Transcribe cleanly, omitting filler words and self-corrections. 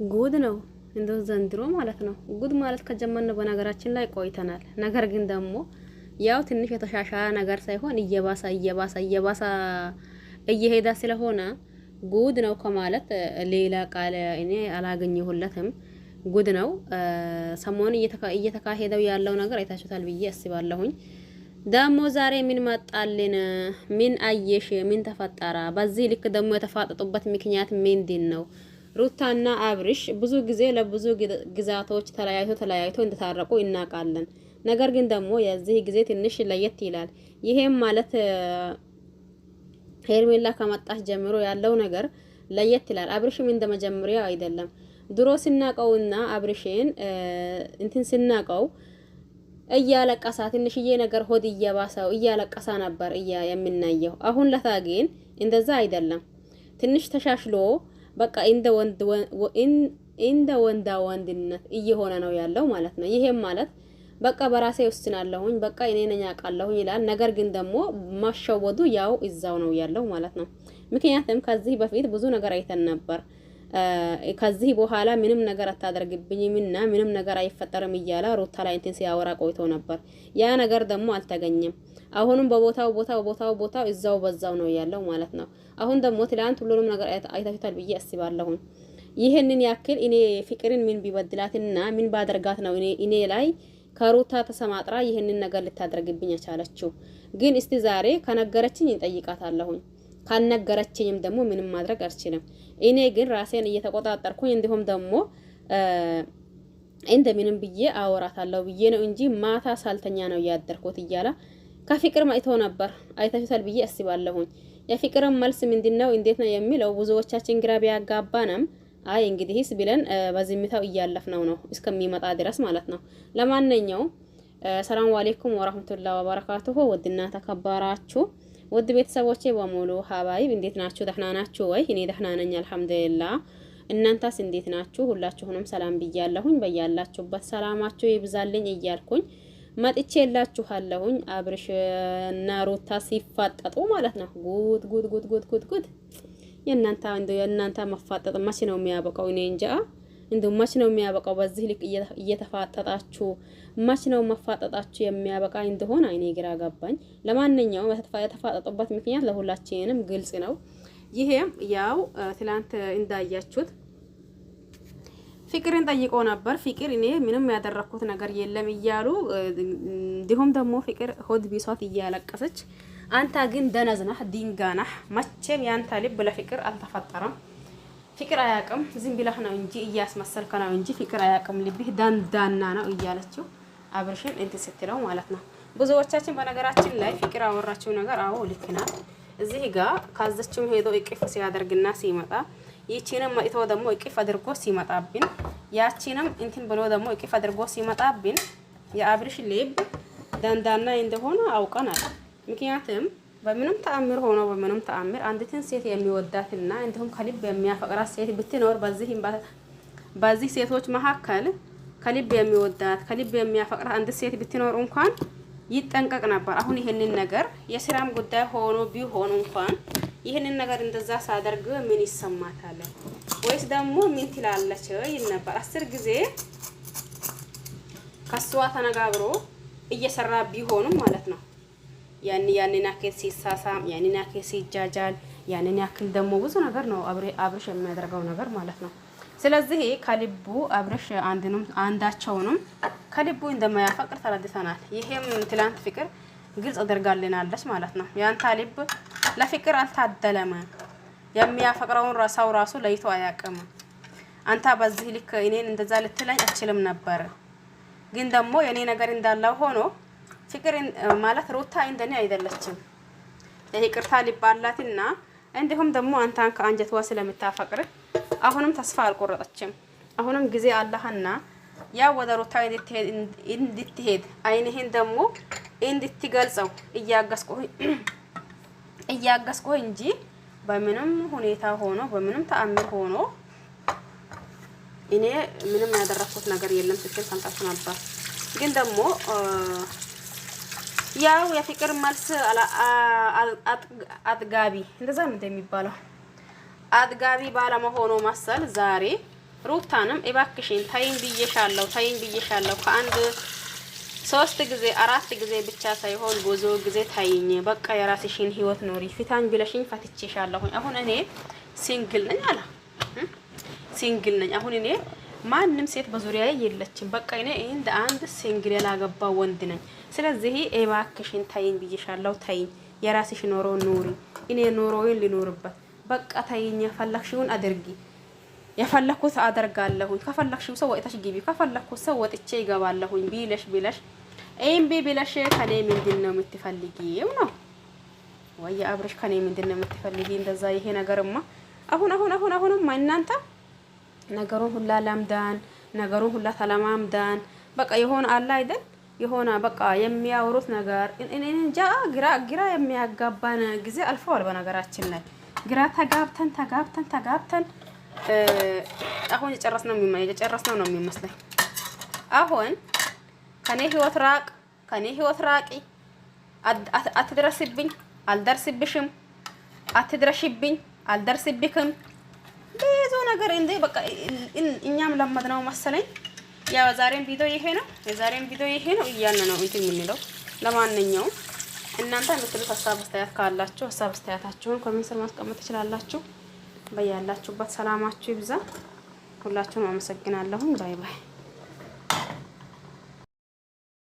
ጉድ ነው እንደው ዘንድሮ ማለት ነው። ጉድ ማለት ከጀመርን በነገራችን ላይ ቆይተናል። ነገር ግን ደግሞ ያው ትንሽ የተሻሻለ ነገር ሳይሆን እየባሰ እየሄዳ ስለሆነ ጉድ ነው ከማለት ሌላ ቃል እኔ አላገኘሁለትም። ጉድ ነው። ሰሞኑን እየተካሄደው ያለው ነገር አይታችሁታል ብዬ አስባለሁኝ። ደግሞ ዛሬ ምን መጣልን? ምን አየሽ? ምን ተፈጠረ? በዚህ ልክ ደግሞ የተፋጠጡበት ምክንያት ምንድን ነው? ሩታና አብርሽ ብዙ ጊዜ ለብዙ ግዛቶች ተለያይቶ እንደታረቁ እናውቃለን። ነገር ግን ደግሞ የዚህ ጊዜ ትንሽ ለየት ይላል። ይሄም ማለት ሄርሜላ ከመጣች ጀምሮ ያለው ነገር ለየት ይላል። አብርሽም እንደመጀመሪያ አይደለም። ድሮ ስናቀውና አብርሽን እንትን ስናቀው እያለቀሳ ትንሽዬ ነገር ሆድ እየባሰው እያለቀሳ ነበር የምናየው። አሁን ለታ ግን እንደዛ አይደለም። ትንሽ ተሻሽሎ በቃ እንደ ወንድነት እየሆነ ነው ያለው ማለት ነው። ይሄም ማለት በቃ በራሴ ወስናለሁኝ፣ በቃ እኔ ነኝ አውቃለሁኝ ይላል። ነገር ግን ደግሞ ማሸወዱ ያው እዛው ነው ያለው ማለት ነው። ምክንያቱም ከዚህ በፊት ብዙ ነገር አይተን ነበር። ከዚህ በኋላ ምንም ነገር አታደርግብኝምና ምንም ነገር አይፈጠርም እያለ ሩታ ላይ እንትን ሲያወራ ቆይቶ ነበር። ያ ነገር ደግሞ አልተገኘም። አሁንም በቦታው እዛው በዛው ነው ያለው ማለት ነው። አሁን ደግሞ ትላንት ሁሉንም ነገር አይታችኋል ብዬ አስባለሁኝ። ይሄንን ያክል እኔ ፍቅርን ምን ቢበድላትና ምን ባደርጋት ነው እኔ ላይ ከሩታ ተሰማጥራ ይሄንን ነገር ልታደርግብኝ የቻለችው? ግን እስቲ ዛሬ ከነገረችኝ እንጠይቃታለሁኝ። ካልነገረችኝም ደግሞ ምንም ማድረግ አልችልም። እኔ ግን ራሴን እየተቆጣጠርኩኝ እንዲሁም ደግሞ እንደምንም ብዬ አወራታለሁ ብዬ ነው እንጂ ማታ ሳልተኛ ነው ያደርኩት እያለ ከፍቅር መጥቶ ነበር። አይታችኋል ብዬ አስባለሁኝ። የፍቅርን መልስ ምንድነው እንዴት ነው የሚለው ብዙዎቻችን ግራ ቢያጋባንም አይ እንግዲህስ ብለን በዝምታው እያለፍነው ነው እስከሚመጣ ድረስ ማለት ነው። ለማንኛውም ሰላም አለይኩም ወራህመቱላሂ ወበረካቱሁ። ውድና ተከበራችሁ ውድ ቤተሰቦቼ በሙሉ ሀባይብ እንዴት ናችሁ? ደህና ናችሁ ወይ? እኔ ደህና ነኝ አልሐምዱሊላህ። እናንተስ እንዴት ናችሁ? ሁላችሁንም ሰላም ብያለሁኝ። በያላችሁበት ሰላማችሁ ይብዛልኝ እያልኩኝ መጥቼ የላችኋለሁኝ። አብርሽ እና ሩታ ሲፋጠጡ ማለት ነው። ጉድ የእናንተ መፋጠጥ መቼ ነው የሚያበቃው? እኔ እንጃ። እንደው መቼ ነው የሚያበቃው? በዚህ ልክ እየተፋጠጣችሁ መቼ ነው መፋጠጣችሁ የሚያበቃ እንደሆነ እኔ ግራ ገባኝ። ለማንኛውም የተፋጠጡበት ምክንያት ለሁላችንም ግልጽ ነው። ይሄም ያው ትላንት እንዳያችሁት ፍቅርን ጠይቆ ነበር። ፍቅር እኔ ምንም ያደረኩት ነገር የለም እያሉ እንዲሁም ደግሞ ፍቅር ሆድ ቢሷት እያለቀሰች አንተ ግን ደነዝናህ ዲንጋናህ መቼም ያንተ ልብ ለፍቅር አልተፈጠረም። ፍቅር አያቅም፣ ዝም ብለህ ነው እንጂ እያስመሰልከ ነው እንጂ ፍቅር አያቅም፣ ልብህ ዳንዳና ነው እያለችው አብርሽን እንትን ስትለው ማለት ነው። ብዙዎቻችን በነገራችን ላይ ፍቅር አወራችው ነገር አዎ ልክ ናት። እዚህ ጋር ካዘችው ሄዶ እቅፍ ሲያደርግና ሲመጣ ይቺንም መጥቶ ደግሞ እቅፍ አድርጎ ሲመጣብን ያቺንም እንትን ብሎ ደግሞ እቅፍ አድርጎ ሲመጣብን የአብርሽ ልብ ዳንዳና እንደሆነ አውቀናል። ምክንያቱም በምንም ተአምር አንዲትን ሴት የሚወዳትና እንዲሁም ከልብ የሚያፈቅራት ሴት ብትኖር በዚህ ሴቶች መካከል ከልብ የሚወዳት ከልብ የሚያፈቅራት አንዲት ሴት ብትኖር እንኳን ይጠንቀቅ ነበር። አሁን ይሄንን ነገር የስራም ጉዳይ ሆኖ ቢሆን እንኳን ይሄንን ነገር እንደዛ ሳደርግ ምን ይሰማታል ወይስ ደግሞ ምን ትላለች ይል ነበር። 10 ጊዜ ከሷ ተነጋግሮ እየሰራ ቢሆንም ማለት ነው። ያንን ያክል ሲሳሳም ያንን ያክል ሲጃጃል ያንን ያክል ደግሞ ብዙ ነገር ነው አብርሽ የሚያደርገው ነገር ማለት ነው። ስለዚህ ከልቡ አብርሽ አንዳቸውንም ከልቡ እንደማያፈቅር ተረድተናል። ይሄም ትላንት ፍቅር ግልጽ አድርጋልናለች ማለት ነው። ያንተ ልብ ለፍቅር አልታደለም። የሚያፈቅረውን ሰው ራሱ ለይቶ አያውቅም። አንተ በዚህ ልክ እኔን እንደዛ ልትለኝ አችልም ነበር። ግን ደግሞ የኔ ነገር እንዳለው ሆኖ ፍቅር ማለት ሩታ እንደኔ አይደለችም። ይቅርታ ሊባላትና እንዲሁም ደግሞ አንተን ከአንጀቷ ስለምታፈቅር አሁንም ተስፋ አልቆረጠችም። አሁንም ጊዜ አለህና ያ ወደ ሩታ እንድትሄድ አይንህን ደግሞ እንድትገልጸው እያገስኩህ እንጂ በምንም ሁኔታ ሆኖ በምንም ተአምር ሆኖ እኔ ምንም ያደረኩት ነገር የለም ስትል ሰምታችሁ ነበር። ግን ደግሞ ያው የፍቅር መልስ አጥጋቢ እንደዛ እንደሚባለው አጥጋቢ ባለመሆኑ መሰል ዛሬ ሩታንም እባክሽን ታይኝ ብዬሻለሁ ከአንድ 3 ጊዜ 4 ጊዜ ብቻ ሳይሆን ብዙ ጊዜ ታይኝ። በቃ የራስሽን ህይወት ኖሪ። ፊታን ብለሽኝ ፈትቼሻለሁ። አሁን እኔ ሲንግል ነኝ አላ ሲንግል ነኝ። አሁን እኔ ማንም ሴት በዙሪያዬ የለችም። በቃ እኔ እንደ አንድ ሲንግል ያላገባ ወንድ ነኝ። ስለዚህ እባክሽን ታይኝ ብዬሻለሁ። ታይኝ፣ የራስሽ ኖሮ ኑሪ። እኔ ኖሮዬን ልኖርበት። በቃ ታይኝ፣ የፈለግሽውን አድርጊ። የፈለኩት አደርጋለሁኝ። ከፈለግሽው ሰው ወጥተሽ ግቢ፣ ከፈለኩት ሰው ወጥቼ ይገባለሁኝ ቢለሽ እምቢ ቢለሽ ከኔ ምንድነው የምትፈልጊው ነው ወይ አብረሽ? ከኔ ምንድነው የምትፈልጊ? እንደዛ ይሄ ነገርማ አሁንማ እናንተ ነገሩን ሁላ ለምዳን፣ ነገሩን ሁላ ተለማምዳን። በቃ የሆነ አለ አይደል? የሆነ በቃ የሚያወሩት ነገር እኔ እንጃ ግራ የሚያጋባን ጊዜ አልፈዋል። በነገራችን ላይ ግራ ተጋብተን አሁን የጨረስነው ነው የሚመስለኝ። አሁን ከኔ ህይወት ራቂ። አትድረስብኝ፣ አልደርስብሽም። አትድረሽብኝ፣ አልደርስብክም። ብዙ ነገር እንዴ በቃ እኛም ለመድነው መሰለኝ። ያው የዛሬን ቪዲዮ ይሄ ነው እያልን ነው እንትን የምንለው። ለማንኛውም እናንተ የምትሉት ሀሳብ አስተያየት ካላችሁ ሀሳብ አስተያየታችሁን ኮሜንት ስር ማስቀመጥ ትችላላችሁ። በያላችሁበት ሰላማችሁ ይብዛ። ሁላችሁንም አመሰግናለሁ። ባይ ባይ።